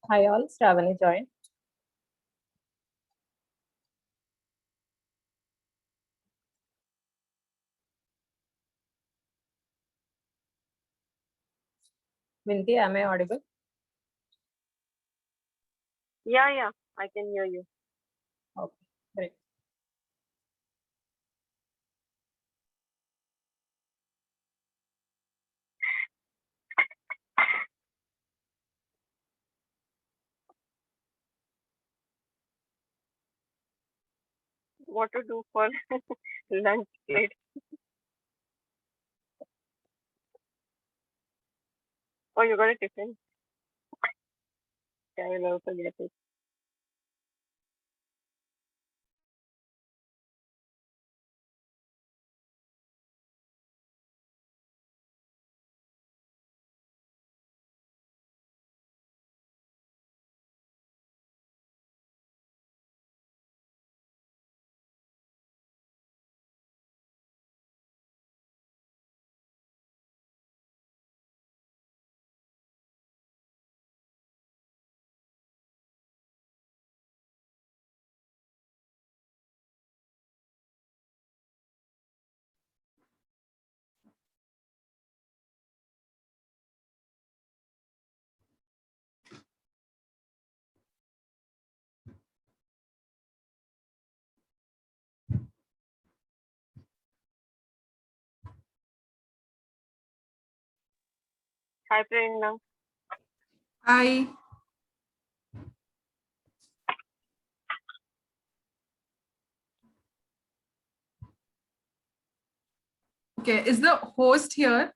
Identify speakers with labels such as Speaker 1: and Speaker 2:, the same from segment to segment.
Speaker 1: Hi all, Shravani joined. Vinti, am I audible?
Speaker 2: Yeah, I can hear you.
Speaker 1: Okay, great.
Speaker 2: What to do for lunch plate? Oh, you got a tiffin? I will also get it. Hi, Prerna.
Speaker 3: Hi. Okay, is the host here?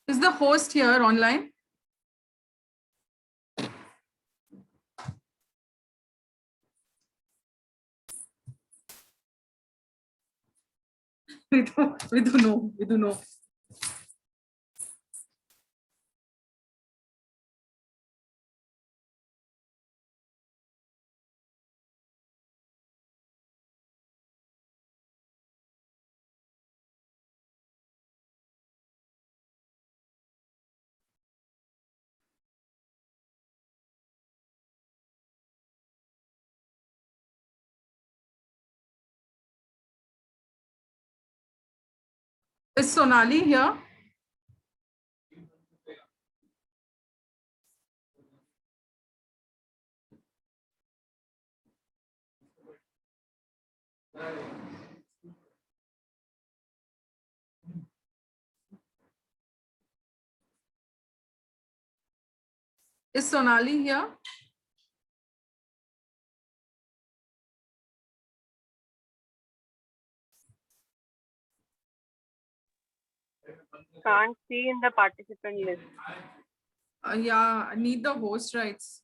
Speaker 3: Is the host here online? We don't know. We don't know. Is Sonali here? Is Sonali here?
Speaker 2: Can't see in the participant list.
Speaker 3: Yeah, I need the host rights.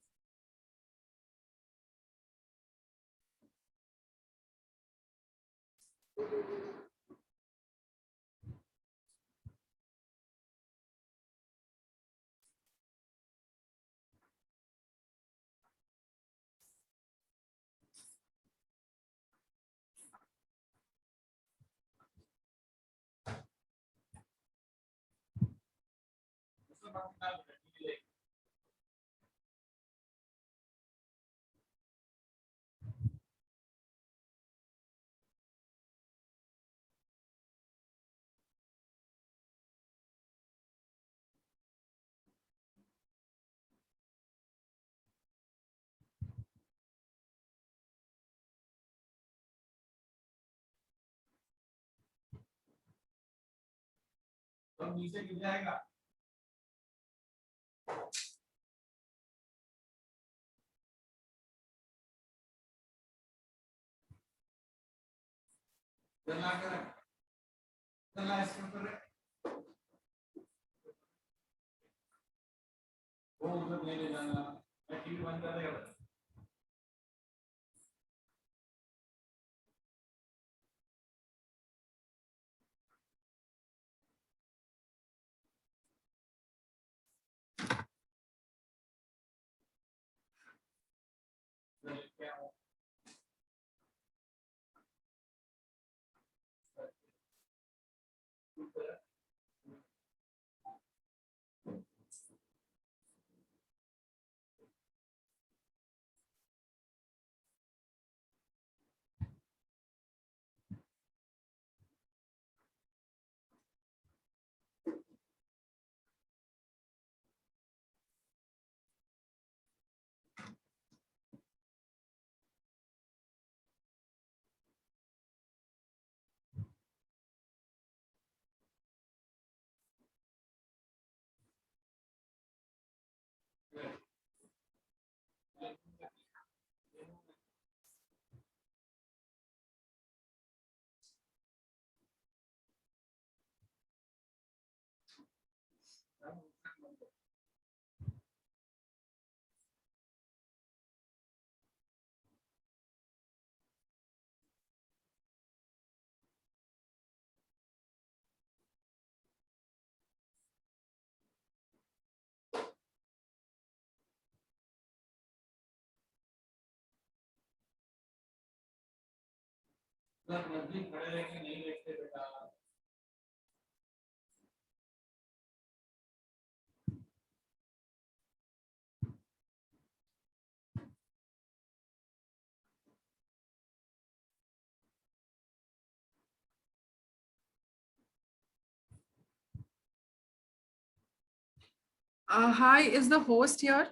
Speaker 3: Hi, is the host here?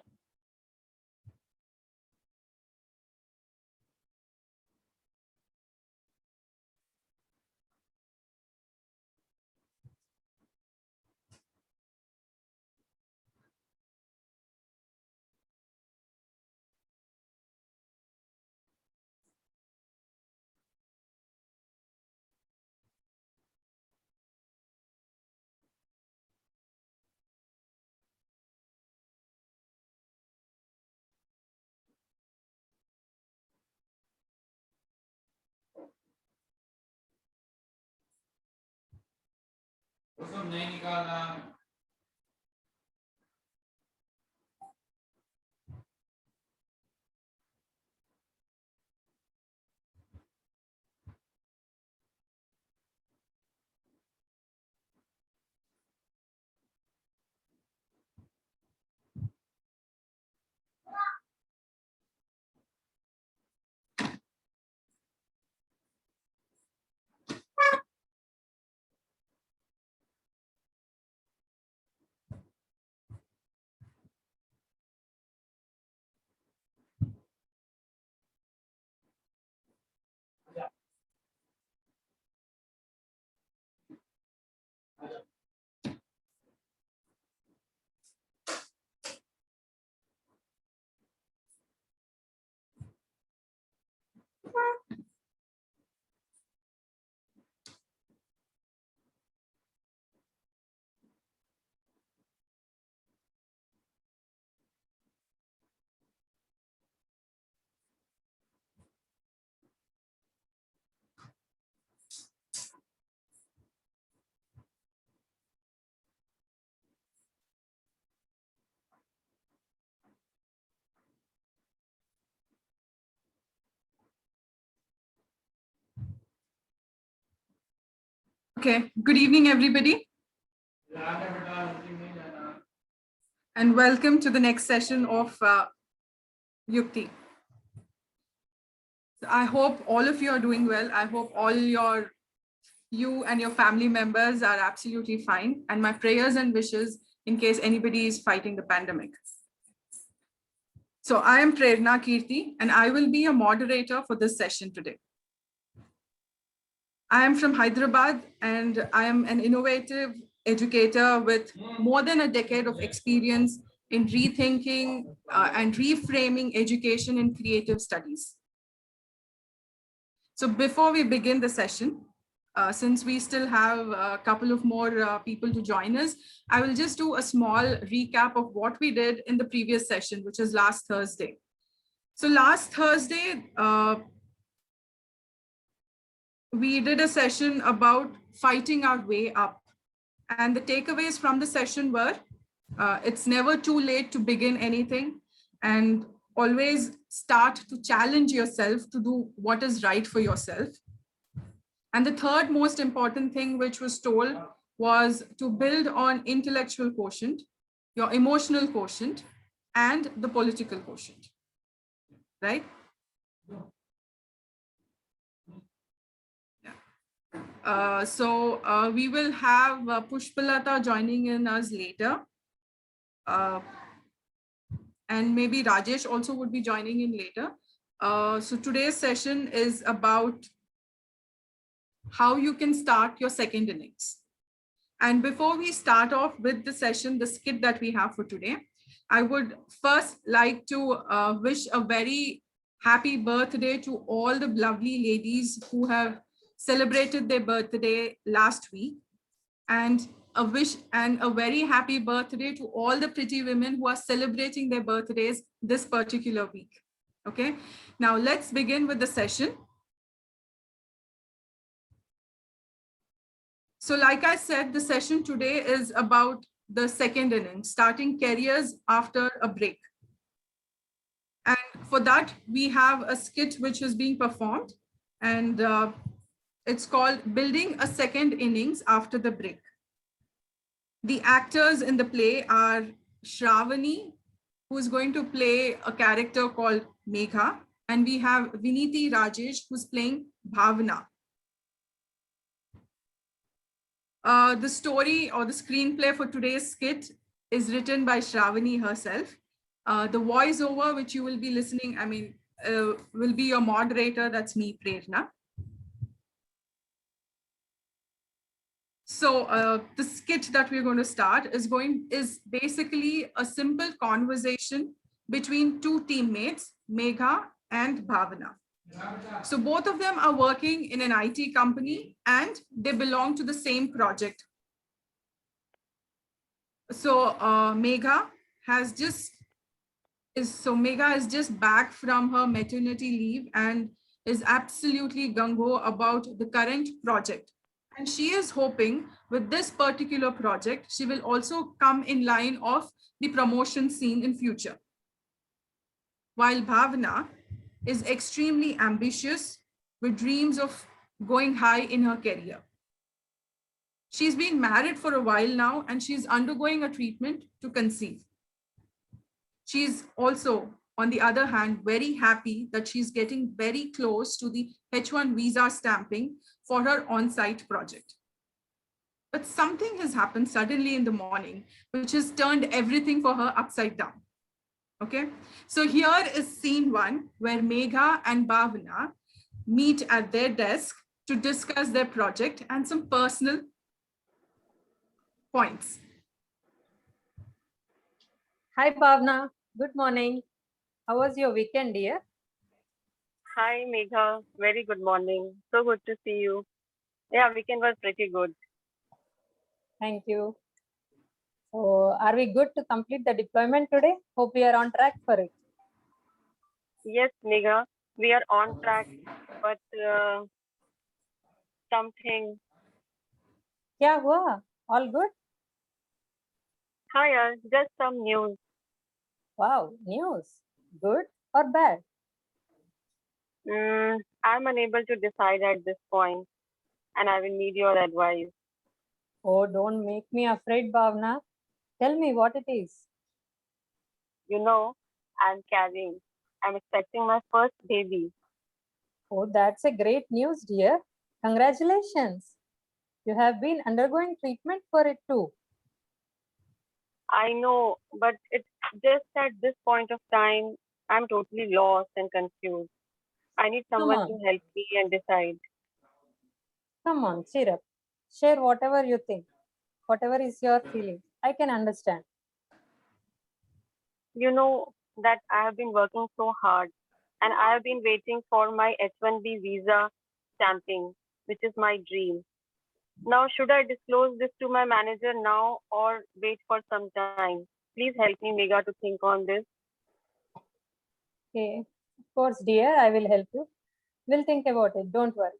Speaker 3: Okay, good evening, everybody. And welcome to the next session of Yukti. So I hope all of you are doing well. I hope you and your family members are absolutely fine. And my prayers and wishes in case anybody is fighting the pandemic. So I am Prerna Kirti, and I will be a moderator for this session today. I am from Hyderabad, and I am an innovative educator with more than a decade of experience in rethinking and reframing education in creative studies. So before we begin the session, since we still have a couple of more people to join us, I will just do a small recap of what we did in the previous session, which is last Thursday. So last Thursday, we did a session about fighting our way up. And the takeaways from the session were, it's never too late to begin anything, and always start to challenge yourself to do what is right for yourself. And the third most important thing which was told was to build on intellectual quotient, your emotional quotient, and the political quotient, right? So we will have Pushpalata joining in us later. And maybe Rajesh also would be joining in later. So today's session is about how you can start your second innings. And before we start off with the session, the skit that we have for today, I would first like to wish a very happy birthday to all the lovely ladies who have celebrated their birthday last week, and a wish and a very happy birthday to all the pretty women who are celebrating their birthdays this particular week. Okay, now let's begin with the session. So like I said, the session today is about the second innings, starting careers after a break. And for that, we have a skit which is being performed, and it's called Building a Second Innings After the Break. The actors in the play are Shravani, who is going to play a character called Megha, and we have Viniti Rajesh, who's playing Bhavna. The story or the screenplay for today's skit is written by Shravani herself. The voiceover, which you will be listening, will be your moderator. That's me, Prerna. So the skit that we're going to start is basically a simple conversation between two teammates, Megha and Bhavana. So both of them are working in an IT company and they belong to the same project. So Megha is just back from her maternity leave and is absolutely gung-ho about the current project. And she is hoping with this particular project, she will also come in line of the promotion scene in future. While Bhavana is extremely ambitious with dreams of going high in her career. She's been married for a while now and she's undergoing a treatment to conceive. She's also, on the other hand, very happy that she's getting very close to the H1 visa stamping for her on-site project. But something has happened suddenly in the morning, which has turned everything for her upside down. Okay, so here is scene one, where Megha and Bhavana meet at their desk to discuss their project and some personal points.
Speaker 1: Hi, Bhavna. Good morning. How was your weekend, dear?
Speaker 2: Hi, Megha. Very good morning. So good to see you. Yeah, weekend was pretty good.
Speaker 1: Thank you. So, are we good to complete the deployment today? Hope we are on track for it.
Speaker 2: Yes, Megha, we are on track, but something.
Speaker 1: Kya hua? All good?
Speaker 2: Hi, just some news.
Speaker 1: Wow, news. Good or bad?
Speaker 2: I'm unable to decide at this point. and I will need your advice.
Speaker 1: Oh, don't make me afraid, Bhavna. Tell me what it is.
Speaker 2: You know, I'm carrying. I'm expecting my first baby.
Speaker 1: Oh, that's a great news, dear. Congratulations. You have been undergoing treatment for it too.
Speaker 2: I know, but it's just at this point of time, I'm totally lost and confused. I need
Speaker 1: Come
Speaker 2: someone to
Speaker 1: on,
Speaker 2: help me and decide.
Speaker 1: come on, cheer up. Share whatever you think, whatever is your feeling. I can understand.
Speaker 2: You know that I have been working so hard and I have been waiting for my H1B visa stamping, which is my dream. Now, should I disclose this to my manager now or wait for some time? Please help me, Mega, to think on this.
Speaker 1: Okay, of course, dear, I will help you. We'll think about it. Don't worry.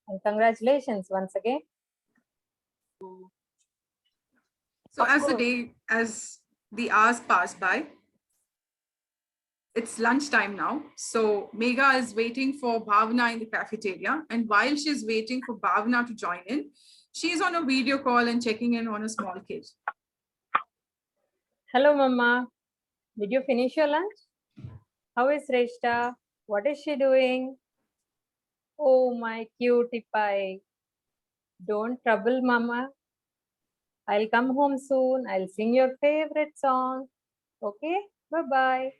Speaker 1: And congratulations once again.
Speaker 3: So
Speaker 2: Of course.
Speaker 3: as the hours pass by, it's lunchtime now. So Megha is waiting for Bhavna in the cafeteria. And while she's waiting for Bhavna to join in, she's on a video call and checking in on a small kid.
Speaker 1: Hello, Mama. Did you finish your lunch? How is Reshta? What is she doing? Oh, my cutie pie. Don't trouble Mama. I'll come home soon. I'll sing your favorite song. Okay? Bye-bye.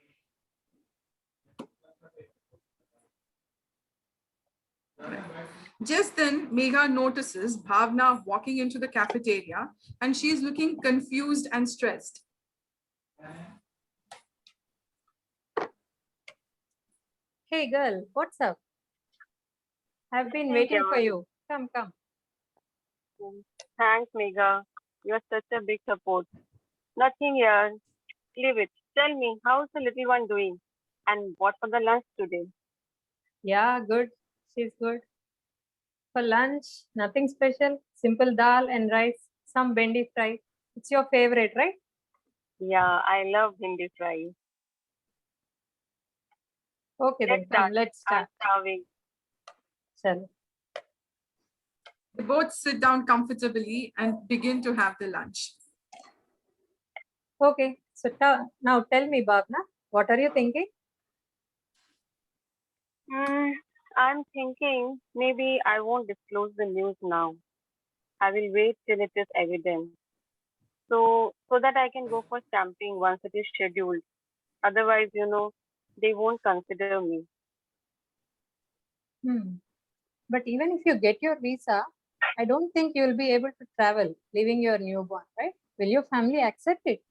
Speaker 3: Just then, Megha notices Bhavna walking into the cafeteria and she's looking confused and stressed.
Speaker 1: Hey, girl, what's up? I've been
Speaker 2: Hey,
Speaker 1: waiting for
Speaker 2: John.
Speaker 1: you. Come, come.
Speaker 2: Thanks, Mega. You're such a big support. Nothing here. Leave it. Tell me, how's the little one doing? And what for the lunch today?
Speaker 1: Yeah, good. She's good. For lunch, nothing special. Simple dal and rice, some bendi fry. It's your favorite, right?
Speaker 2: Yeah, I love hindi fry.
Speaker 1: Okay, then
Speaker 2: Let's
Speaker 1: come,
Speaker 2: start.
Speaker 1: let's
Speaker 2: I'm
Speaker 1: start.
Speaker 2: starving.
Speaker 1: Chalo.
Speaker 3: They both sit down comfortably and begin to have their lunch.
Speaker 1: Okay, so now tell me, Bhavna, what are you thinking?
Speaker 2: I'm thinking maybe I won't disclose the news now. I will wait till it is evident. So that I can go for stamping once it is scheduled. Otherwise, they won't consider me.
Speaker 1: Hmm. But even if you get your visa, I don't think you will be able to travel leaving your newborn, right? Will your family accept it?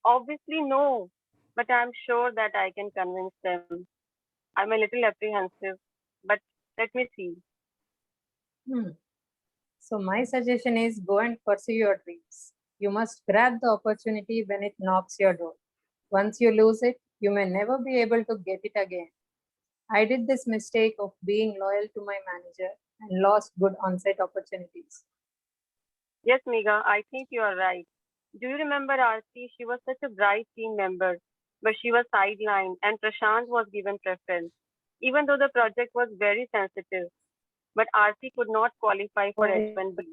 Speaker 2: Obviously, no, but I'm sure that I can convince them. I'm a little apprehensive, but let me see.
Speaker 1: Hmm. So my suggestion is go and pursue your dreams. You must grab the opportunity when it knocks your door. Once you lose it, you may never be able to get it again. I did this mistake of being loyal to my manager and lost good on-site opportunities.
Speaker 2: Yes, Mega, I think you are right. Do you remember Aarti? She was such a bright team member, but she was sidelined and Prashant was given preference. Even though the project was very sensitive, but Aarti could not qualify for
Speaker 1: Oh,
Speaker 2: H1B.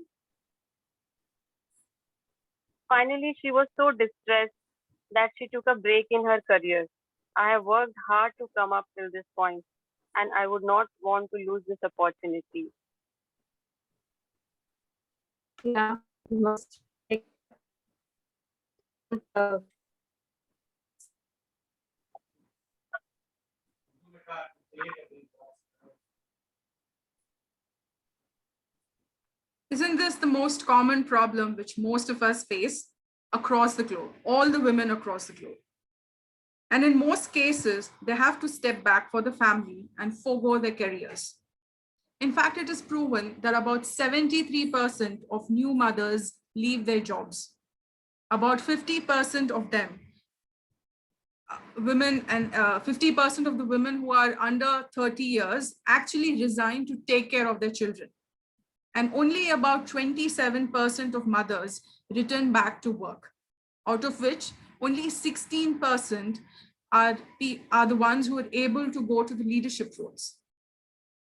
Speaker 2: Finally, she was so distressed that she took a break in her career. I have worked hard to come up till this point, and I would not want to lose this opportunity.
Speaker 1: yeah, you must take uh,
Speaker 3: Isn't this the most common problem which most of us face across the globe, all the women across the globe? And in most cases, they have to step back for the family and forego their careers. In fact, it is proven that about 73% of new mothers leave their jobs. About 50% of them, women, and 50% of the women who are under 30 years actually resign to take care of their children. And only about 27% of mothers return back to work, out of which only 16% are the ones who are able to go to the leadership roles.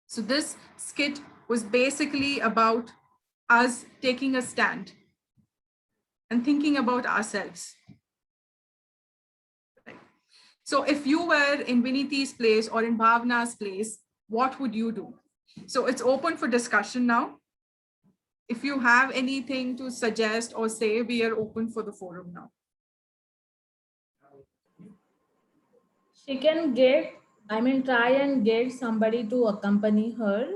Speaker 3: So this skit was basically about us taking a stand and thinking about ourselves. Right. So if you were in Viniti's place or in Bhavna's place, what would you do? So it's open for discussion now. If you have anything to suggest or say, we are open for the forum now.
Speaker 4: She can try and get somebody to accompany her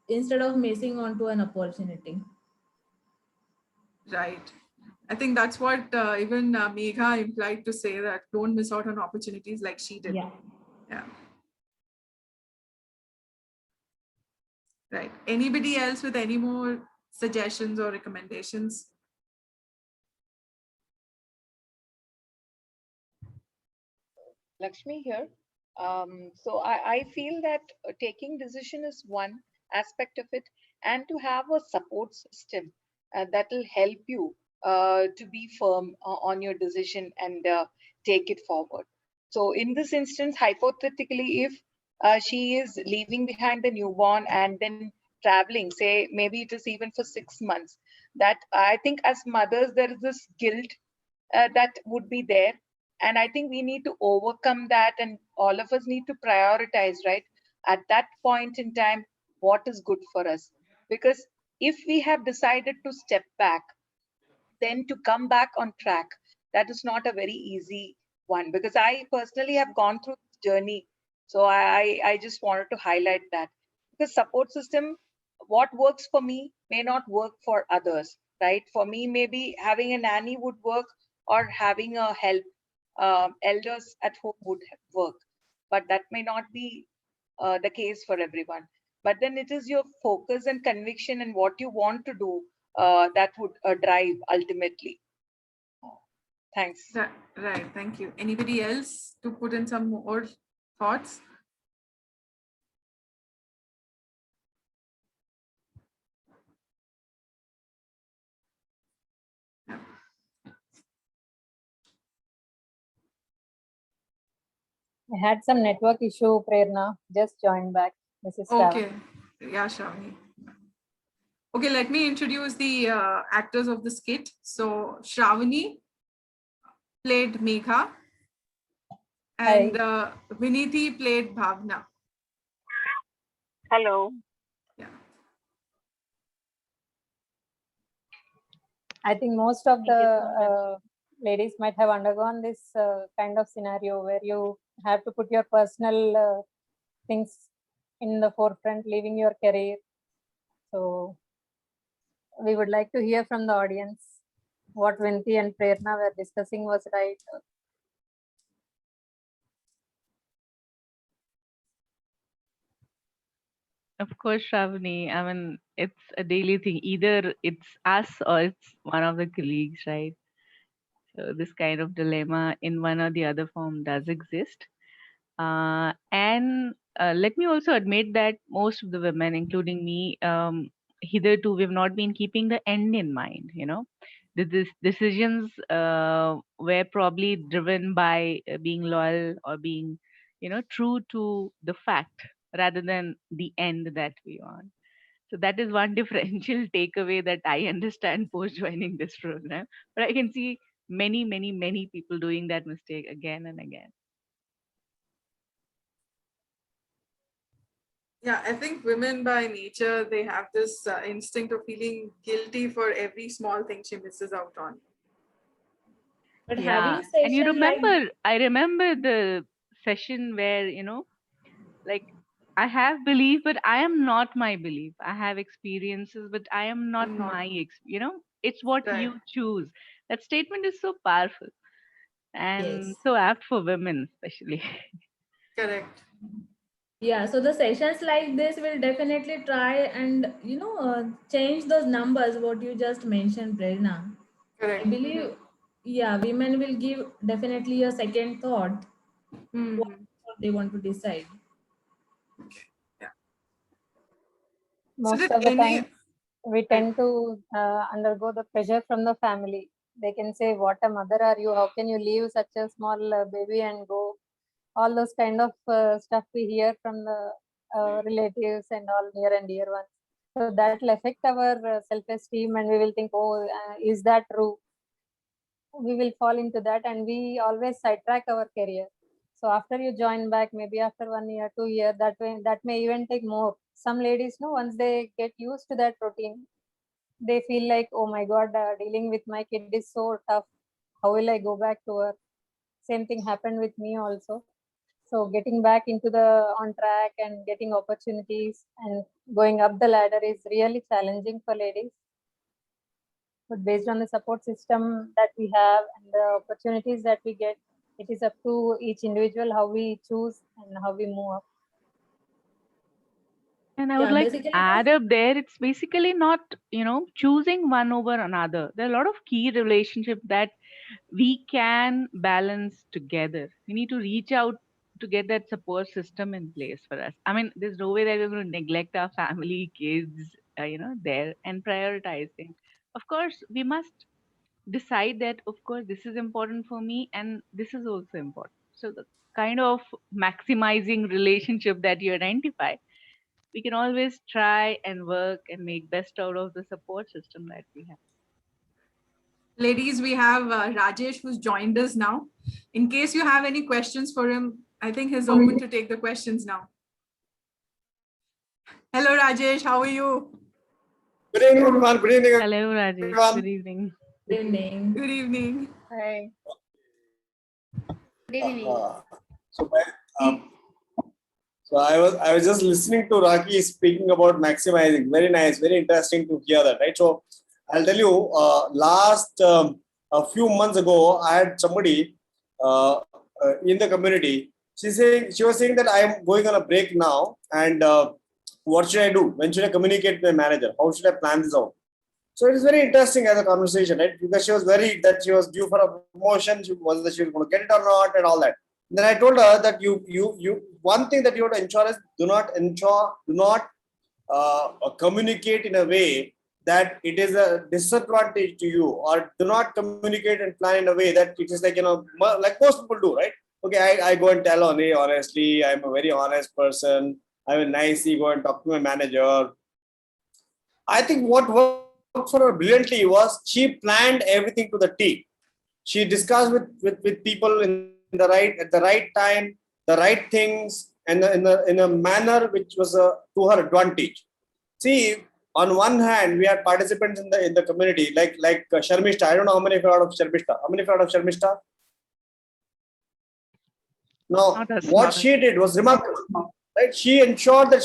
Speaker 4: instead of missing on to an opportunity.
Speaker 3: Right. I think that's what even Megha implied to say, that don't miss out on opportunities like she did.
Speaker 4: Yeah.
Speaker 3: Yeah. Right. Anybody else with any more suggestions or recommendations?
Speaker 5: Lakshmi here. So I feel that taking decision is one aspect of it, and to have a support system that will help you to be firm on your decision and take it forward. So in this instance, hypothetically, if she is leaving behind the newborn and then traveling, say maybe it is even for 6 months, that I think as mothers there is this guilt that would be there, and I think we need to overcome that, and all of us need to prioritize, right, at that point in time, what is good for us. Because if we have decided to step back, then to come back on track, that is not a very easy one, because I personally have gone through this journey. So I just wanted to highlight that, because support system, what works for me may not work for others, right? For me, maybe having a nanny would work, or having a help elders at home would work, but that may not be the case for everyone. But then it is your focus and conviction and what you want to do that would drive ultimately. Thanks.
Speaker 3: Right. Thank you. Anybody else to put in some more thoughts? Yeah.
Speaker 1: I had some network issue, Prerna. Just joined back. This is Shravani.
Speaker 3: Okay. Yeah, Shravani. Okay, let me introduce the actors of the skit. So Shravani played Megha, and Viniti played Bhavna.
Speaker 2: Hello.
Speaker 3: Yeah.
Speaker 1: I think most of
Speaker 2: Thank you
Speaker 1: the
Speaker 2: so
Speaker 1: ladies might have undergone this kind of scenario where you have to put your personal things in the forefront, leaving your career. So we would like to hear from the audience what Vinti and Prerna were discussing was right.
Speaker 6: Of course, Shravani. I mean, it's a daily thing. Either it's us or it's one of the colleagues, right? So this kind of dilemma in one or the other form does exist. And let me also admit that most of the women, including me, hitherto we've not been keeping the end in mind. You know, the decisions were probably driven by being loyal or being, true to the fact rather than the end that we want. So that is one differential takeaway that I understand post joining this program. But I can see many, many, many people doing that mistake again and again.
Speaker 3: Yeah, I think women by nature, they have this instinct of feeling guilty for every small thing she misses out on.
Speaker 4: But
Speaker 6: Yeah.
Speaker 4: having
Speaker 6: And you
Speaker 4: session like
Speaker 6: remember, I remember the session where, like I have belief, but I am not my belief. I have experiences, but I am not
Speaker 3: I'm not.
Speaker 6: it's what
Speaker 3: Right.
Speaker 6: you choose. That statement is so powerful and
Speaker 4: yes.
Speaker 6: so apt for women, especially.
Speaker 3: Correct.
Speaker 4: Yeah, so the sessions like this will definitely try and change those numbers what you just mentioned, Prerna.
Speaker 3: Correct.
Speaker 4: I believe, yeah, women will give definitely a second thought what
Speaker 3: Mhm.
Speaker 4: they want to decide.
Speaker 3: Yeah. So
Speaker 1: Most
Speaker 3: did
Speaker 1: of the
Speaker 3: any,
Speaker 1: time, we tend to undergo the pressure from the family. They can say, "What a mother are you? How can you leave such a small baby and go?" All those kind of stuff we hear from the relatives and all near and dear ones. So that will affect our self-esteem, and we will think, oh, is that true? We will fall into that, and we always sidetrack our career. So after you join back, maybe after 1 year, 2 year, that may even take more. Some ladies, no, once they get used to that routine, they feel like, oh my God, dealing with my kid is so tough. How will I go back to work? Same thing happened with me also. So getting back into the on track and getting opportunities and going up the ladder is really challenging for ladies. But based on the support system that we have and the opportunities that we get, it is up to each individual how we choose and how we move up.
Speaker 6: And I would
Speaker 4: Yeah,
Speaker 6: like to
Speaker 4: basically,
Speaker 6: add up there, it's basically not, choosing one over another. There are a lot of key relationships that we can balance together. We need to reach out to get that support system in place for us. I mean, there's no way that we're going to neglect our family, kids, there and prioritizing. Of course, we must decide that, of course, this is important for me and this is also important. So the kind of maximizing relationship that you identify, we can always try and work and make best out of the support system that we have.
Speaker 3: Ladies, we have Rajesh who's joined us now. In case you have any questions for him, I think he's open to take the questions now. Hello, Rajesh. How are you?
Speaker 7: Good evening, everyone. Good evening,
Speaker 6: Hello, Rajesh.
Speaker 7: everyone.
Speaker 6: Good evening.
Speaker 4: good evening.
Speaker 3: Good evening.
Speaker 5: Hi.
Speaker 8: Good evening.
Speaker 7: So, so I was just listening to Raki speaking about maximizing. Very nice, very interesting to hear that, right? So I'll tell you, last a few months ago, I had somebody in the community. She was saying that I'm going on a break now, and what should I do? When should I communicate with my manager? How should I plan this out? So it is very interesting as a conversation, right? Because she was worried that she was due for a promotion, whether she was going to get it or not, and all that. Then I told her that one thing that you have to ensure is do not communicate in a way that it is a disadvantage to you, or do not communicate and plan in a way that it is like like most people do, right? Okay, I go and tell on, hey, honestly, I'm a very honest person. I will nicely go and talk to my manager. I think what worked for her brilliantly was she planned everything to the T. She discussed with people at the right time, the right things, and in a manner which was to her advantage. See, on one hand, we had participants in the community like Sharmishta. I don't know how many of you heard of Sharmishta. How many of you heard of Sharmishta? Now,
Speaker 6: Not us,
Speaker 7: what
Speaker 6: not us.
Speaker 7: she did was remarkable. Right? She ensured that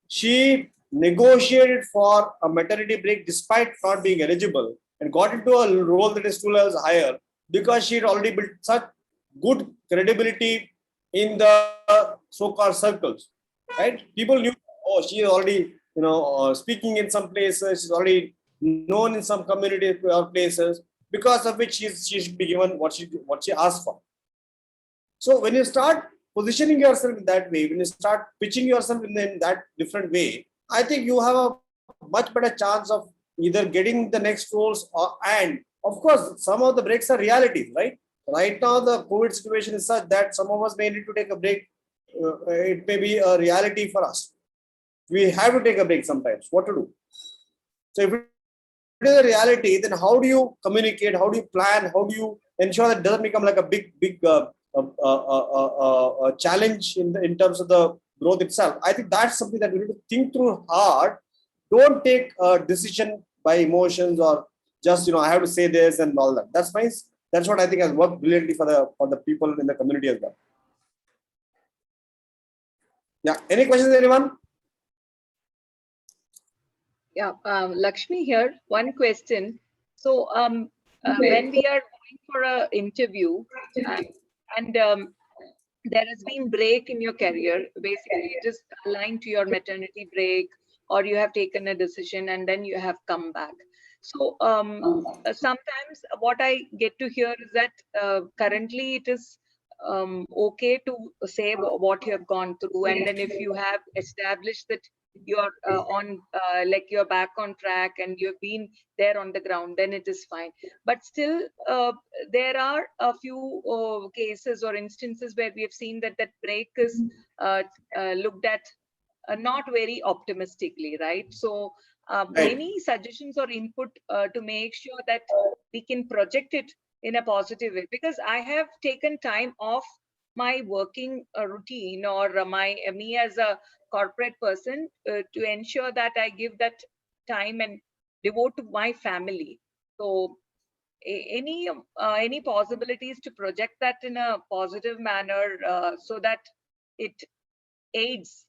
Speaker 7: she negotiated for a maternity break despite not being eligible, and got into a role that is 2 levels higher because she had already built such good credibility in the so-called circles. Right? People knew, oh, she is already speaking in some places. She's already known in some community or places, because of which she should be given what she asked for. So when you start positioning yourself in that way, when you start pitching yourself in that different way, I think you have a much better chance of either getting the next roles and of course, some of the breaks are realities, right? Right now, the COVID situation is such that some of us may need to take a break. It may be a reality for us. We have to take a break sometimes. What to do? So if it is a reality, then how do you communicate? How do you plan? How do you ensure that it doesn't become like a big challenge in terms of the growth itself? I think that's something that we need to think through hard. Don't take a decision by emotions or just I have to say this and all that. That's nice. That's what I think has worked brilliantly for the people in the community as well. Yeah. Any questions, anyone?
Speaker 5: Yeah, Lakshmi here. One question. So when we are going for an interview and there has been break in your career, basically just aligned to your maternity break, or you have taken a decision and then you have come back. So sometimes what I get to hear is that currently it is okay to say what you have gone through, and then if you have established that you're you're back on track and you've been there on the ground, then it is fine. But still there are a few cases or instances where we have seen that break is looked at not very optimistically, right? So
Speaker 7: Right.
Speaker 5: any suggestions or input to make sure that we can project it in a positive way, because I have taken time off my working routine or me as a corporate person to ensure that I give that time and devote to my family. So any possibilities to project that in a positive manner so that it aids.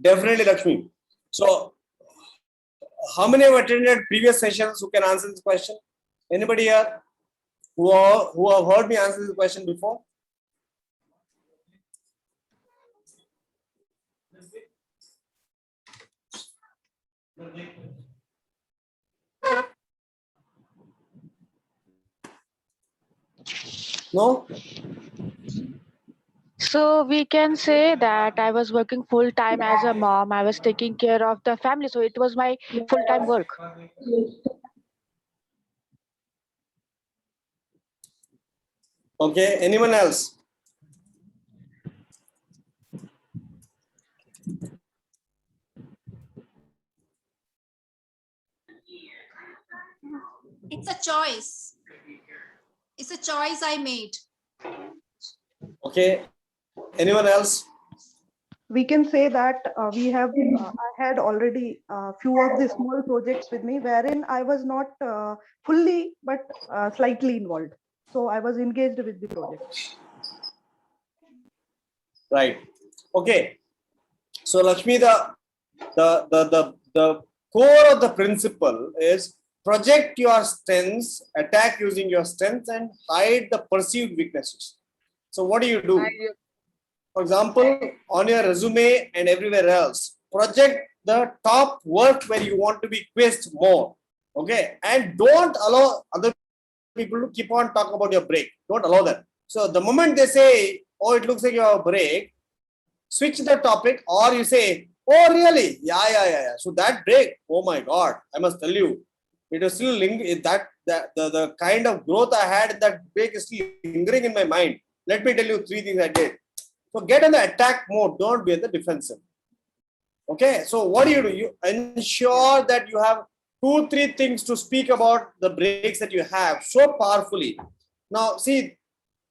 Speaker 7: Definitely, Lakshmi. So, how many have attended previous sessions who can answer this question? Anybody here who have heard me answer this question before? No?
Speaker 8: So we can say that I was working full time as a mom. I was taking care of the family. So it was my full time work.
Speaker 7: Okay, anyone else?
Speaker 9: It's a choice. It's a choice I made.
Speaker 7: Okay, anyone else?
Speaker 10: We can say that I had already few of the small projects with me wherein I was not fully but slightly involved. So I was engaged with the project.
Speaker 7: Right. Okay. So Lakshmi, the core of the principle is project your strengths, attack using your strengths, and hide the perceived weaknesses. So what do you do? For example, on your resume and everywhere else, project the top work where you want to be quizzed more. Okay, and don't allow other people to keep on talking about your break. Don't allow that. So the moment they say, "Oh, it looks like your break," switch the topic, or you say, "Oh, really? Yeah. So that break, oh my God, I must tell you, it is still the kind of growth I had in that break is still lingering in my mind. Let me tell you 3 things I did." So get in the attack mode, don't be in the defensive. Okay, so what do? You ensure that you have 2-3 things to speak about the breaks that you have so powerfully. Now, see,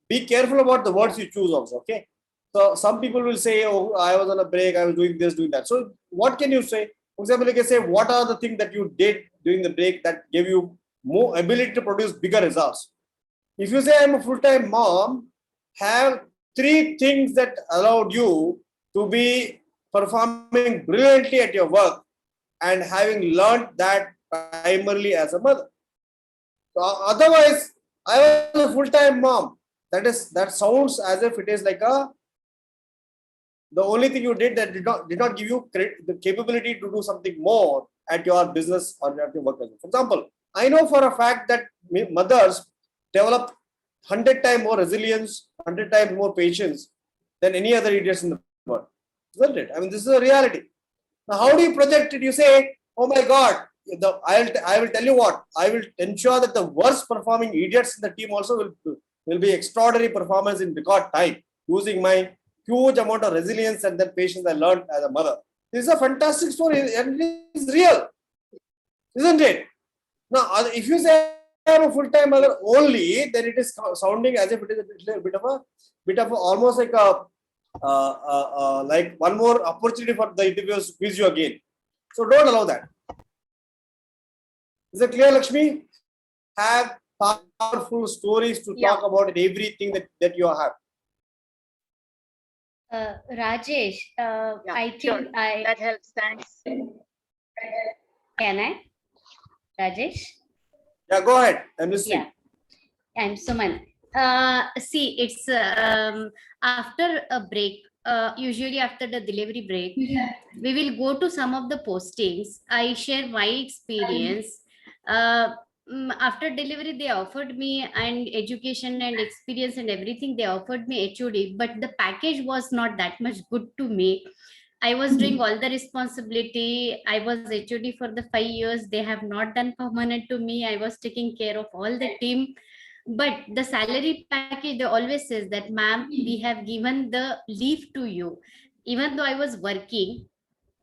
Speaker 7: be careful about the words you choose also. Okay, so some people will say, "Oh, I was on a break, I was doing this, doing that." So what can you say? For example, you can say, what are the things that you did during the break that gave you more ability to produce bigger results? If you say, "I'm a full-time mom," have 3 things that allowed you to be performing brilliantly at your work and having learned that primarily as a mother. So otherwise, I was a full-time mom. That sounds as if it is like the only thing you did that did not give you the capability to do something more at your business or at your work. For example, I know for a fact that mothers develop 100 times more resilience, 100 times more patience than any other idiots in the world. Isn't it? I mean, this is a reality. Now, how do you project it? You say, "Oh my God, I will tell you what, I will ensure that the worst performing idiots in the team also will be extraordinary performance in record time using my huge amount of resilience and that patience I learned as a mother." This is a fantastic story and it is real, isn't it? Now, if you say I'm a full-time mother only, then it is sounding as if it is a bit of a almost like like one more opportunity for the interviewers to quiz you again. So don't allow that. Is it clear, Lakshmi? Have powerful stories to talk about in everything that you have.
Speaker 11: Rajesh, I think
Speaker 2: Sure. That helps. Thanks.
Speaker 11: Can I? Rajesh?
Speaker 7: Yeah, go ahead. I'm listening.
Speaker 11: Yeah, I'm Suman. See, it's after a break, usually after the delivery break, we will go to some of the postings. I share my experience. After delivery, they offered me and education and experience and everything. They offered me HOD, but the package was not that much good to me. I was doing all the responsibility. I was HOD for the 5 years. They have not done permanent to me. I was taking care of all the team. But the salary package, they always says that, ma'am, we have given the leave to you, even though I was working,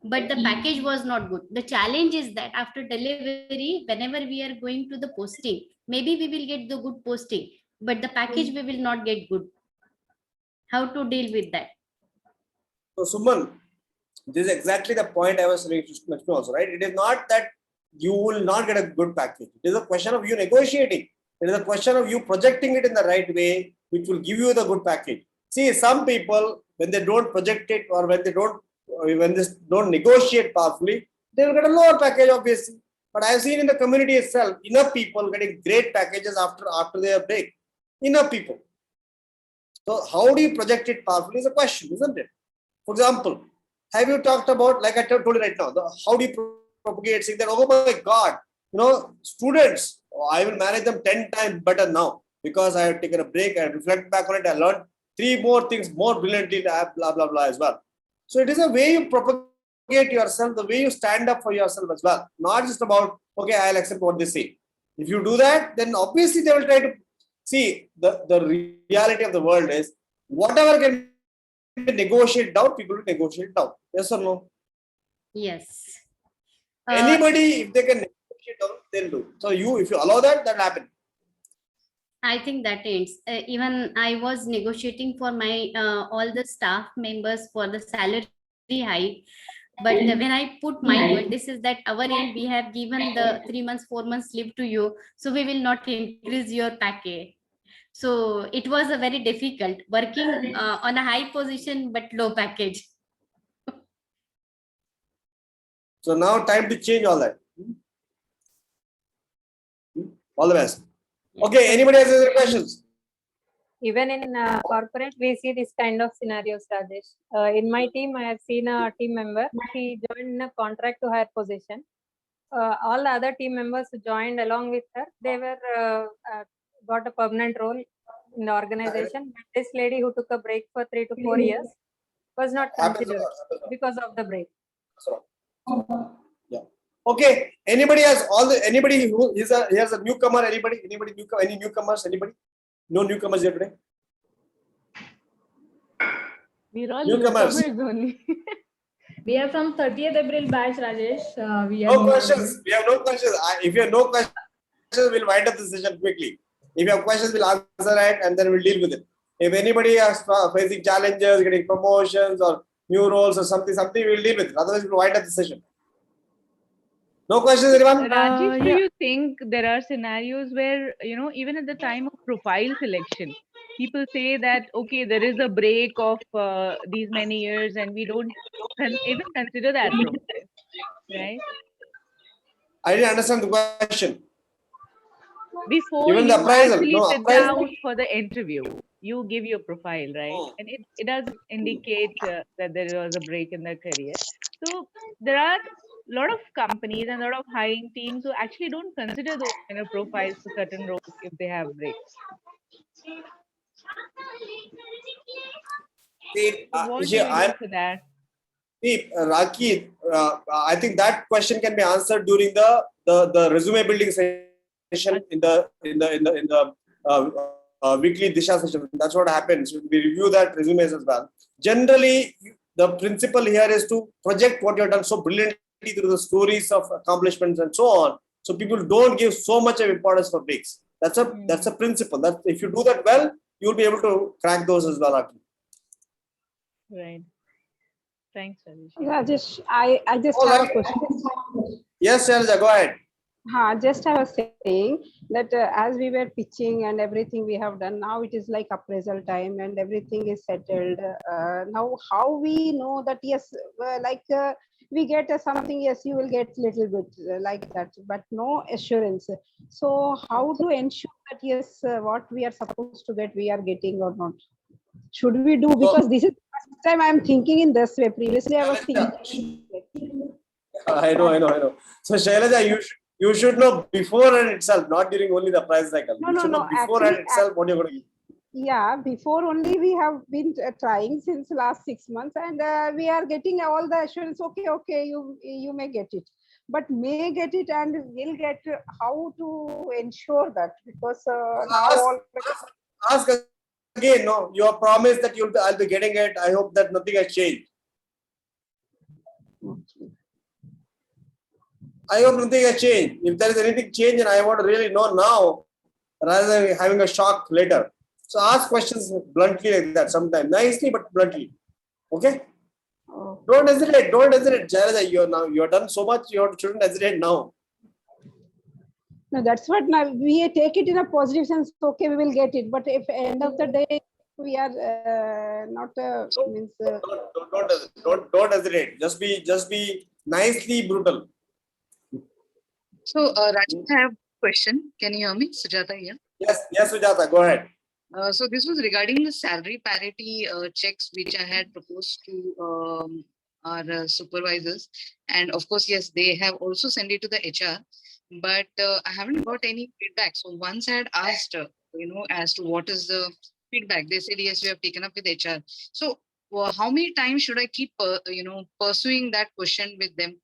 Speaker 11: but the package was not good. The challenge is that after delivery, whenever we are going to the posting, maybe we will get the good posting, but the package we will not get good. How to deal with that?
Speaker 7: So Suman, this is exactly the point I was saying to Lakshmi also, right? It is not that you will not get a good package. It is a question of you negotiating. It is a question of you projecting it in the right way, which will give you the good package. See, some people, when they don't project it or when they don't negotiate powerfully, they will get a lower package, obviously. But I have seen in the community itself, enough people getting great packages after their break. Enough people. So how do you project it powerfully is a question, isn't it? For example, have you talked about, like I told you right now, how do you propagate, saying that, oh my God, students, I will manage them 10 times better now because I have taken a break, I reflect back on it, I learned 3 more things more brilliantly, blah, blah, blah as well. So it is a way you propagate yourself, the way you stand up for yourself as well. Not just about, okay, I'll accept what they say. If you do that, then obviously they will try to see the reality of the world is whatever can be negotiated down, people will negotiate down. Yes or no?
Speaker 11: Yes.
Speaker 7: Anybody, if they can negotiate down, they'll do. So if you allow that, that'll happen.
Speaker 11: I think that ends. Even I was negotiating for my all the staff members for the salary hike. But when I put my word, this is that our end, we have given the 3 months, 4 months leave to you. So we will not increase your package. So it was a very difficult working on a high position, but low package.
Speaker 7: So now time to change all that. All the best. Okay, anybody has any questions?
Speaker 1: Even in corporate, we see this kind of scenarios, Rajesh. In my team, I have seen a team member. He joined a contract to hire position. All the other team members who joined along with her, they were got a permanent role in the organization. But this lady who took a break for 3 to 4 years was not considered because of the break.
Speaker 7: Yeah. Okay. Anybody has anybody who is here's a newcomer? Any newcomers? Anybody? No newcomers here today.
Speaker 6: We're all
Speaker 7: Newcomers.
Speaker 6: newcomers only.
Speaker 4: We are from 30th April batch, Rajesh. We are
Speaker 7: No questions. We have no questions. If you have no questions, we'll wind up the session quickly. If you have questions, we'll answer it and then we'll deal with it. If anybody is facing challenges, getting promotions or new roles or something, we'll deal with it. Otherwise, we'll wind up the session. No questions, anyone?
Speaker 6: Rajesh, do you think there are scenarios where, even at the time of profile selection, people say that, okay, there is a break of these many years and we don't even consider that profile, right?
Speaker 7: I didn't understand the question.
Speaker 6: Before
Speaker 7: Even
Speaker 6: you
Speaker 7: the appraisal,
Speaker 6: actually
Speaker 7: no,
Speaker 6: sit
Speaker 7: appraisal.
Speaker 6: down for the interview, you give your profile, right? And it does indicate that there was a break in their career. So there are a lot of companies and a lot of hiring teams who actually don't consider those kind of profiles for certain roles if they have breaks.
Speaker 7: See,
Speaker 6: What do you do for that?
Speaker 7: See, Raki, I think that question can be answered during the resume building session in the weekly Disha session. That's what happens. We review that resumes as well. Generally, the principle here is to project what you have done so brilliantly through the stories of accomplishments and so on. So people don't give so much of importance for breaks. That's a principle. That if you do that well, you'll be able to crack those as well, Raki.
Speaker 6: Right. Thanks, Rajesh.
Speaker 12: Rajesh, I just have a question.
Speaker 7: Yes, Sharja, go ahead.
Speaker 12: Just I was saying that as we were pitching and everything we have done, now it is like appraisal time and everything is settled. Now, how we know that, yes, we get something, yes, you will get little bit like that, but no assurance. So how to ensure that, yes, what we are supposed to get, we are getting or not? Should we do? Because this is the first time I'm thinking in this way. Previously, I was thinking.
Speaker 7: I know. So, Shailaja, you should know beforehand itself, not during only the price cycle. You should know beforehand itself what you're going to give.
Speaker 12: Yeah, before only we have been trying since last 6 months, and we are getting all the assurance. Okay, you may get it. but may get it and will get. How to ensure that? Because now all.
Speaker 7: Ask again. No, you have promised that I'll be getting it. I hope that nothing has changed. I hope nothing has changed. If there is anything changed, and I want to really know now, rather than having a shock later. So ask questions bluntly like that sometimes, nicely but bluntly. Okay? Don't hesitate. Don't hesitate. Jayalalitha, you're done so much. You shouldn't hesitate now.
Speaker 12: No, that's what now we take it in a positive sense. Okay, we will get it. But if end of the day we are not means.
Speaker 7: Don't hesitate. Just be nicely brutal.
Speaker 13: So, Rajesh, I have a question. Can you hear me? Sujata here.
Speaker 7: Yes, Sujata, go ahead.
Speaker 13: So this was regarding the salary parity checks which I had proposed to our supervisors, and of course, yes, they have also sent it to the HR, but I haven't got any feedback. So once I had asked, as to what is the feedback, they said yes, we have taken up with HR. So how many times should I keep, pursuing that question with them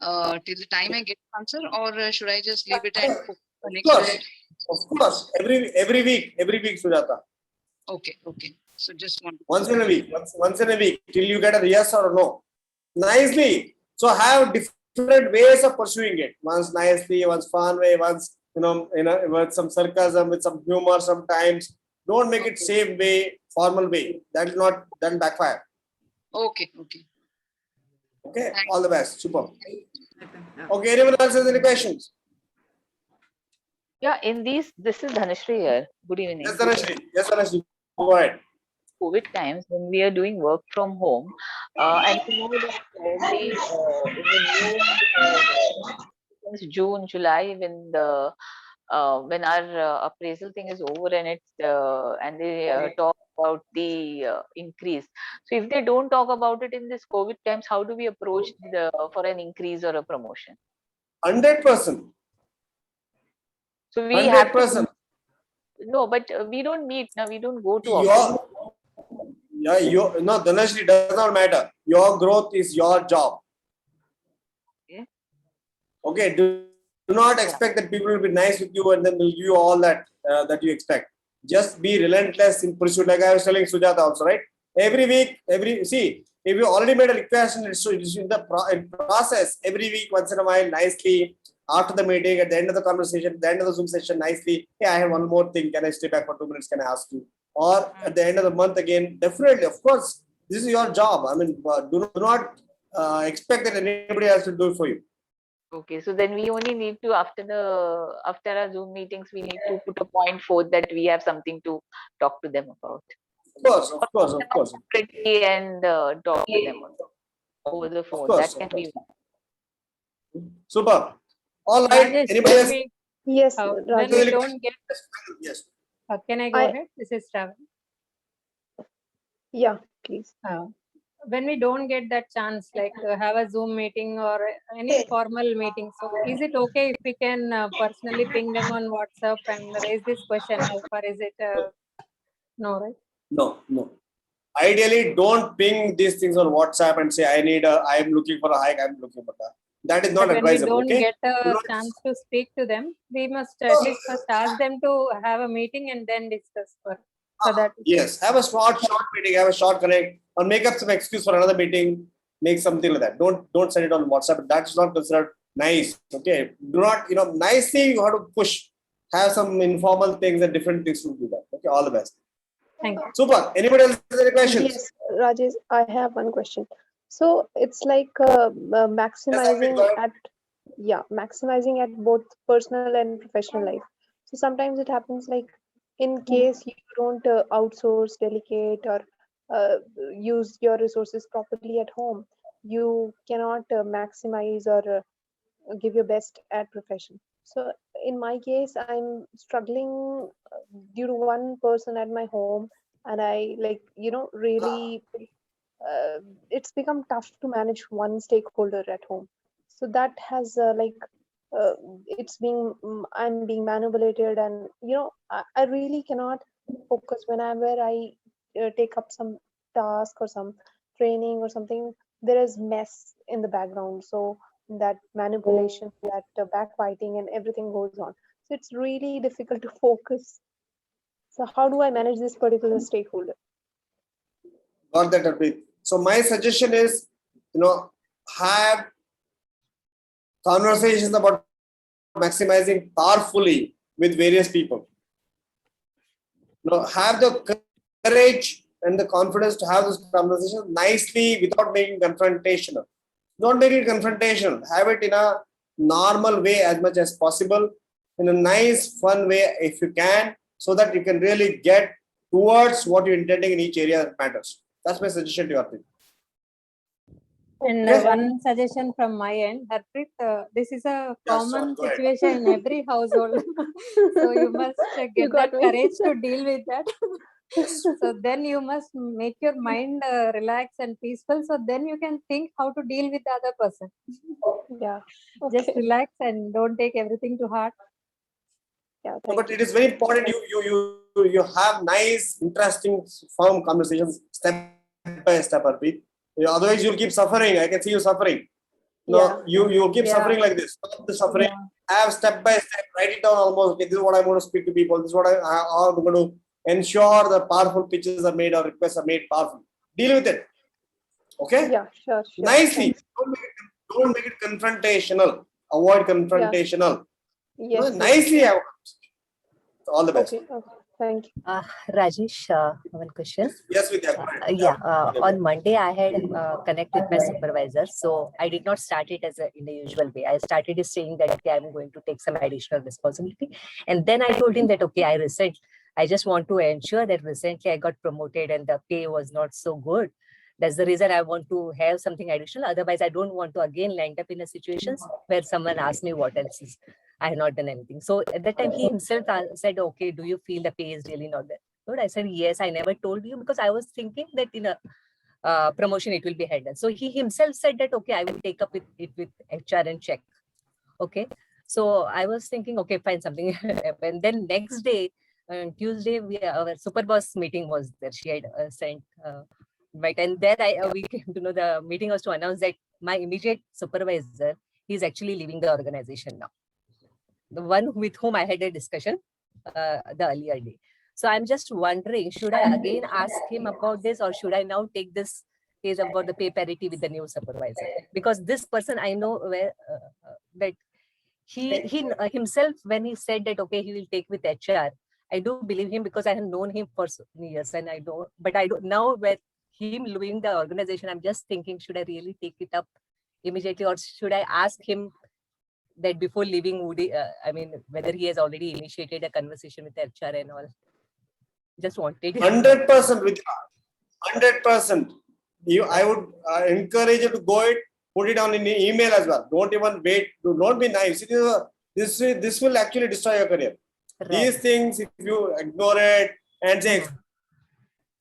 Speaker 13: till the time I get answer, or should I just leave it and focus on next week?
Speaker 7: Of course, every week, Sujata.
Speaker 13: Okay. So just one.
Speaker 7: Once in a week, once in a week, till you get a yes or a no. Nicely. So have different ways of pursuing it. Once nicely, once fun way, once with some sarcasm, with some humor. Sometimes don't make it same way, formal way. That will not backfire.
Speaker 13: Okay.
Speaker 7: Okay. All the best. Super. Okay. Anyone else has any questions?
Speaker 14: Yeah, this is Dhanashri here. Good evening.
Speaker 7: Yes, Dhanashri. Go ahead.
Speaker 14: COVID times when we are doing work from home, and we know that probably in the new since June, July, when our appraisal thing is over and and they talk about the increase. So if they don't talk about it in this COVID times, how do we approach for an increase or a promotion?
Speaker 7: 100%.
Speaker 14: So we
Speaker 7: 100%.
Speaker 14: have to. No, but we don't meet now. We don't go to office.
Speaker 7: No, Dhanashri, does not matter. Your growth is your job. Okay. Do not expect that people will be nice with you and then will give you all that you expect. Just be relentless in pursuit. Like I was telling Sujata also, right? Every week, if you already made a request and it's in the process, every week, once in a while, nicely, after the meeting, at the end of the conversation, at the end of the Zoom session, nicely, hey, I have one more thing. Can I stay back for 2 minutes? Can I ask you? Or at the end of the month again, definitely, of course, this is your job. I mean, do not expect that anybody else will do it for you.
Speaker 14: Okay, so then we only need to, after our Zoom meetings, we need to put a point forth that we have something to talk to them about.
Speaker 7: Of course.
Speaker 14: And talk to them over the phone. That can be.
Speaker 7: Super. All right.
Speaker 1: Rajesh,
Speaker 7: Anybody else?
Speaker 10: Yes,
Speaker 1: when we don't get.
Speaker 7: Yes.
Speaker 1: Can I go ahead? This is Shravan.
Speaker 10: Yeah, please.
Speaker 1: When we don't get that chance, like have a Zoom meeting or any formal meeting, so is it okay if we can personally ping them on WhatsApp and raise this question? How far is it? No, right?
Speaker 7: No. Ideally, don't ping these things on WhatsApp and say, I am looking for a hike, I'm looking for that. That is not
Speaker 1: But
Speaker 7: advisable.
Speaker 1: when we don't
Speaker 7: Okay?
Speaker 1: get a chance to speak to them, we must at least first ask them to have a meeting and then discuss for that.
Speaker 7: Yes, have a short meeting, have a short connect, or make up some excuse for another meeting, make something like that. Don't send it on WhatsApp. That's not considered nice. Okay. Do not, nicely you have to push. Have some informal things and different things to do that. Okay, all the best.
Speaker 1: Thank you.
Speaker 7: Super. Anybody else has any questions?
Speaker 15: Yes, Rajesh, I have one question. So it's like maximizing maximizing at both personal and professional life. So sometimes it happens like in case you don't outsource, delegate, or use your resources properly at home, you cannot maximize or give your best at profession. So in my case, I'm struggling due to one person at my home, and I really it's become tough to manage one stakeholder at home. So that has I'm being manipulated, and I really cannot focus whenever I take up some task or some training or something. There is mess in the background, so that manipulation, that backbiting, and everything goes on. So it's really difficult to focus. So how do I manage this particular stakeholder?
Speaker 7: Got that, Harpreet. So my suggestion is, have conversations about maximizing powerfully with various people. Have the courage and the confidence to have this conversation nicely without making confrontational. Don't make it confrontational. Have it in a normal way as much as possible, in a nice, fun way if you can, so that you can really get towards what you're intending in each area that matters. That's my suggestion to you, Harpreet.
Speaker 1: And
Speaker 7: Yes.
Speaker 1: one suggestion from my end, Harpreet, this is a common
Speaker 7: go ahead.
Speaker 1: situation in every household. So you must get
Speaker 15: got
Speaker 1: that
Speaker 15: me.
Speaker 1: courage to deal with that. So then you must make your mind relaxed and peaceful. So then you can think how to deal with the other person.
Speaker 15: Yeah.
Speaker 1: Just
Speaker 15: Okay.
Speaker 1: relax and don't take everything to heart.
Speaker 15: Yeah.
Speaker 7: No,
Speaker 15: Thank
Speaker 7: but
Speaker 15: you.
Speaker 7: it is very important you have nice, interesting, firm conversations step by step, Harpreet. Otherwise, you'll keep suffering. I can see you suffering. No, you keep
Speaker 1: Yeah.
Speaker 7: suffering like this. Stop the suffering.
Speaker 1: Yeah.
Speaker 7: Have step by step. Write it down almost. Okay, this is what I'm going to speak to people. This is what I'm going to ensure the powerful pitches are made or requests are made powerful. Deal with it. Okay.
Speaker 15: Yeah. Sure.
Speaker 7: Nicely. Don't make it confrontational. Avoid confrontational.
Speaker 15: Yes.
Speaker 7: Nicely have a conversation. All the best.
Speaker 15: Okay. Okay. Thank you.
Speaker 16: Rajesh, one question.
Speaker 7: Yes, Vidya.
Speaker 16: On Monday, I had connect with my supervisor. So I did not start it in the usual way. I started it saying that, okay, I'm going to take some additional responsibility. And then I told him that, okay, I just want to ensure that recently I got promoted and the pay was not so good. That's the reason I want to have something additional. Otherwise, I don't want to again land up in a situation where someone asks me what else is. I have not done anything. So at that time, he himself said, okay, do you feel the pay is really not that good? I said, yes, I never told you because I was thinking that in a promotion, it will be handled. So he himself said that, okay, I will take up it with HR and check. Okay. So I was thinking, okay, fine, something happened. Then next day, on Tuesday, our super boss meeting was there. She had sent right. And there we came to know the meeting was to announce that my immediate supervisor, he's actually leaving the organization now. The one with whom I had a discussion the earlier day. So I'm just wondering, should I again ask him about this or should I now take this case about the pay parity with the new supervisor? Because this person I know where that he himself, when he said that, okay, he will take with HR, I do believe him because I have known him for so many years and I don't now with him leaving the organization, I'm just thinking, should I really take it up immediately or should I ask him that before leaving, would he, whether he has already initiated a conversation with HR and all? Just wanted
Speaker 7: 100% with 100%. I would encourage you to go it, put it on in the email as well. Don't even wait. Do not be naive. This will actually destroy your career. Right. These things, if you ignore it and say,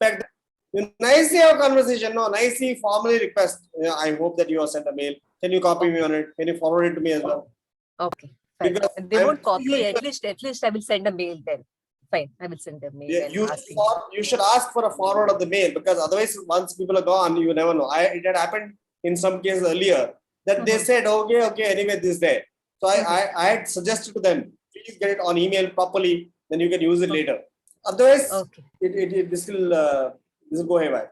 Speaker 7: expect you nicely have a conversation, nicely formally request. I hope that you have sent a mail. Can you copy me on it? Can you forward it to me as well?
Speaker 16: Okay. Fine. They won't copy. At least I will send a mail then. Fine. I will send a mail.
Speaker 7: Yeah, you should ask for a forward of the mail because otherwise, once people are gone, you never know. It had happened in some cases earlier that they said, okay, anyway, this day. So I had suggested to them, please get it on email properly, then you can use it later. Otherwise, this will go haywire.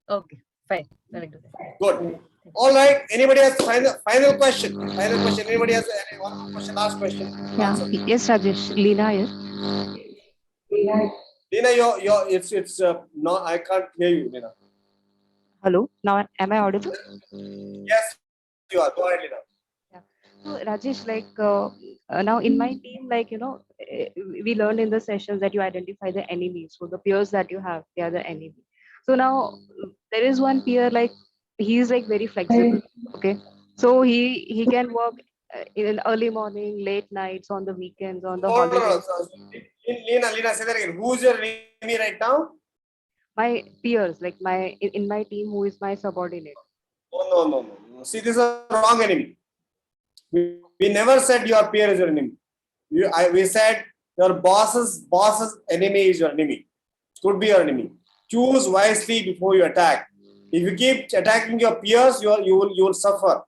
Speaker 16: Okay, fine. I will do that.
Speaker 7: Good. All right. Anybody has final question? Final question. Anybody has one more question? Last question.
Speaker 17: Yeah. Yes, Rajesh. Leena here.
Speaker 7: Leena, it's no. I can't hear you, Leena.
Speaker 17: Hello. Now, am I audible?
Speaker 7: Yes, you are. Go ahead, Leena.
Speaker 17: Yeah. So, Rajesh, now in my team, we learned in the sessions that you identify the enemies. So the peers that you have, they are the enemy. So now there is one peer he is very flexible. Okay, so he can work in early morning, late nights, on the weekends, on the holidays.
Speaker 7: Leena, say that again. Who's your enemy right now?
Speaker 17: My peers, in my team, who is my subordinate.
Speaker 7: No. See, this is a wrong enemy. We never said your peer is your enemy. We said your boss's enemy is your enemy. Could be your enemy. Choose wisely before you attack. If you keep attacking your peers, you will suffer.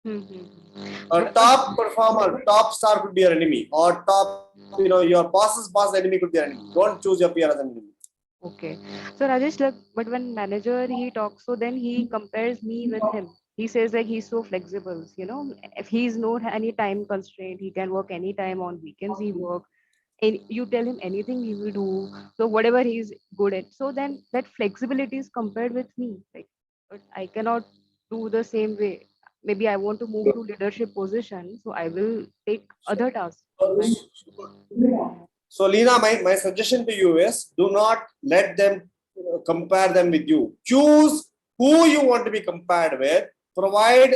Speaker 7: A top performer, top star could be your enemy, or top, your boss's boss enemy could be your enemy. Don't choose your peer as an enemy.
Speaker 17: Okay. So Rajesh, like, but when manager he talks, so then he compares me with him. He says like he's so flexible, if he's no any time constraint, he can work anytime on weekends, he work. And you tell him anything he will do. So whatever he's good at. So then that flexibility is compared with me. Like, but I cannot do the same way. Maybe I want to move to leadership position, so I will take other tasks. Right?
Speaker 7: So, Leena, my suggestion to you is do not let them compare them with you. Choose who you want to be compared with. Provide,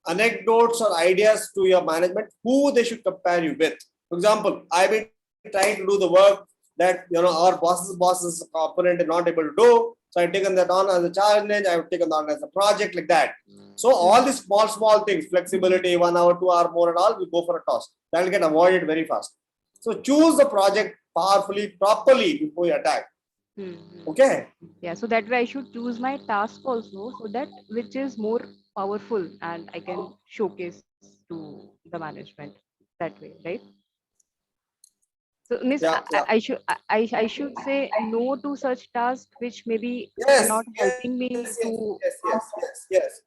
Speaker 7: anecdotes or ideas to your management who they should compare you with. For example, I've been trying to do the work that our boss's component is not able to do. So I've taken that on as a challenge. I've taken that on as a project like that. So all these small things, flexibility, 1 hour, 2 hour more and all, we go for a toss. That will get avoided very fast. So choose the project powerfully, properly before you attack. Okay.
Speaker 17: Yeah. So that way I should choose my task also, so that which is more powerful and I can showcase to the management that way, right? So, Miss, I should say no to such tasks which maybe are not helping me to.
Speaker 7: Yes.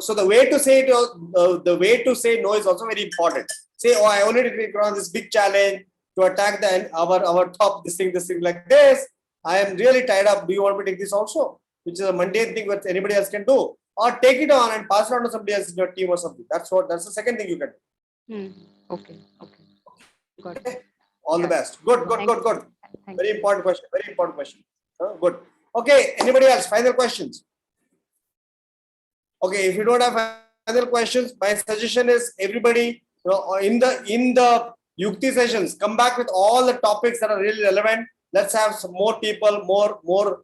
Speaker 7: So the way to say it, the way to say no is also very important. Say, oh, I only take on this big challenge to attack our top this thing like this. I am really tired up. Do you want me to take this also? Which is a mundane thing that anybody else can do, or take it on and pass it on to somebody else in your team or something. That's the second thing you can do.
Speaker 17: Okay. Got it.
Speaker 7: All the best. Good. Very important question. Good. Okay. Anybody else? Final questions? Okay. If you don't have final questions, my suggestion is everybody, in the Yukti sessions, come back with all the topics that are really relevant. Let's have some more people, more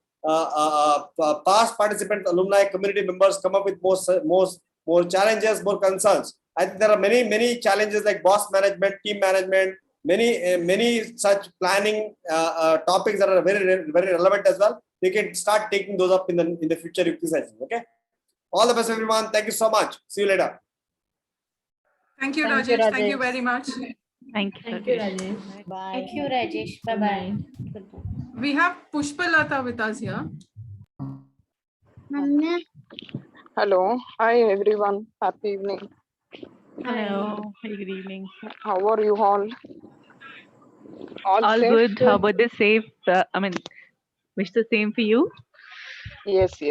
Speaker 7: past participants, alumni, community members come up with more challenges, more concerns. I think there are many challenges like boss management, team management, many such planning topics that are very relevant as well. We can start taking those up in the future Yukti sessions. Okay. All the best, everyone. Thank you so much. See you later.
Speaker 3: Thank you, Rajesh. Thank you very much.
Speaker 6: Thank you,
Speaker 11: Rajesh. Bye. Thank you, Rajesh. Bye-bye.
Speaker 3: We have Pushpalata with us here.
Speaker 18: Hello. Hi, everyone. Happy evening.
Speaker 6: Hello. Good evening.
Speaker 18: How are you all?
Speaker 6: All
Speaker 18: safe?
Speaker 6: good. How about the safe? Wish the same for you.
Speaker 18: Yes.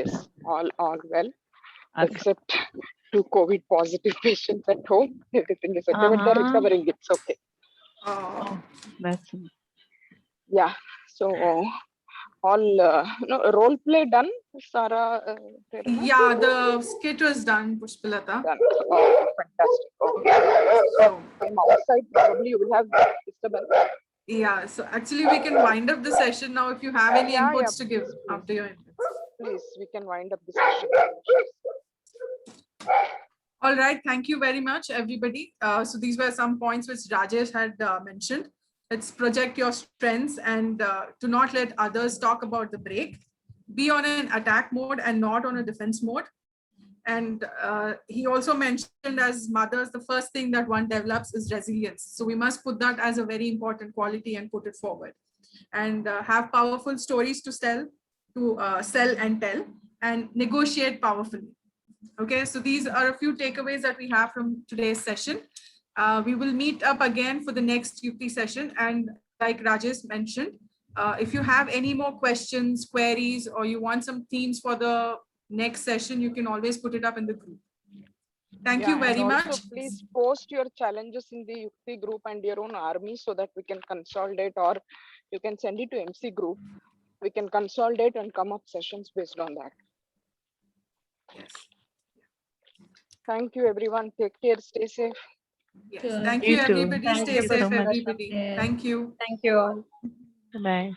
Speaker 18: All well.
Speaker 6: Okay.
Speaker 18: Except 2 COVID positive patients at home. Everything is okay, but they're recovering. It's okay.
Speaker 6: Oh, that's.
Speaker 18: Yeah. So all role play done, Sarah?
Speaker 3: Yeah, the skit was done, Pushpalata.
Speaker 18: Done. Oh, fantastic. Okay. So I'm outside. Probably you will have disturbance.
Speaker 3: Yeah. So actually, we can wind up the session now. If you have any inputs to give after your inputs.
Speaker 18: Please, we can wind up the session.
Speaker 3: All right. Thank you very much, everybody. So these were some points which Rajesh had mentioned. Let's project your strengths and to not let others talk about the break. Be on an attack mode and not on a defense mode. And he also mentioned, as mothers, the first thing that one develops is resilience. So we must put that as a very important quality and put it forward. And have powerful stories to sell and tell, and negotiate powerfully. Okay, so these are a few takeaways that we have from today's session. We will meet up again for the next Yukti session. And like Rajesh mentioned, if you have any more questions, queries, or you want some themes for the next session, you can always put it up in the group. Thank you very much.
Speaker 18: Please post your challenges in the Yukti group and your own army so that we can consolidate, or you can send it to MC group. We can consolidate and come up sessions based on that.
Speaker 3: Yes.
Speaker 18: Thank you, everyone. Take care. Stay safe.
Speaker 3: Yes. Thank you, everybody. Stay safe, everybody. Thank you.
Speaker 1: Thank you all.
Speaker 6: Bye.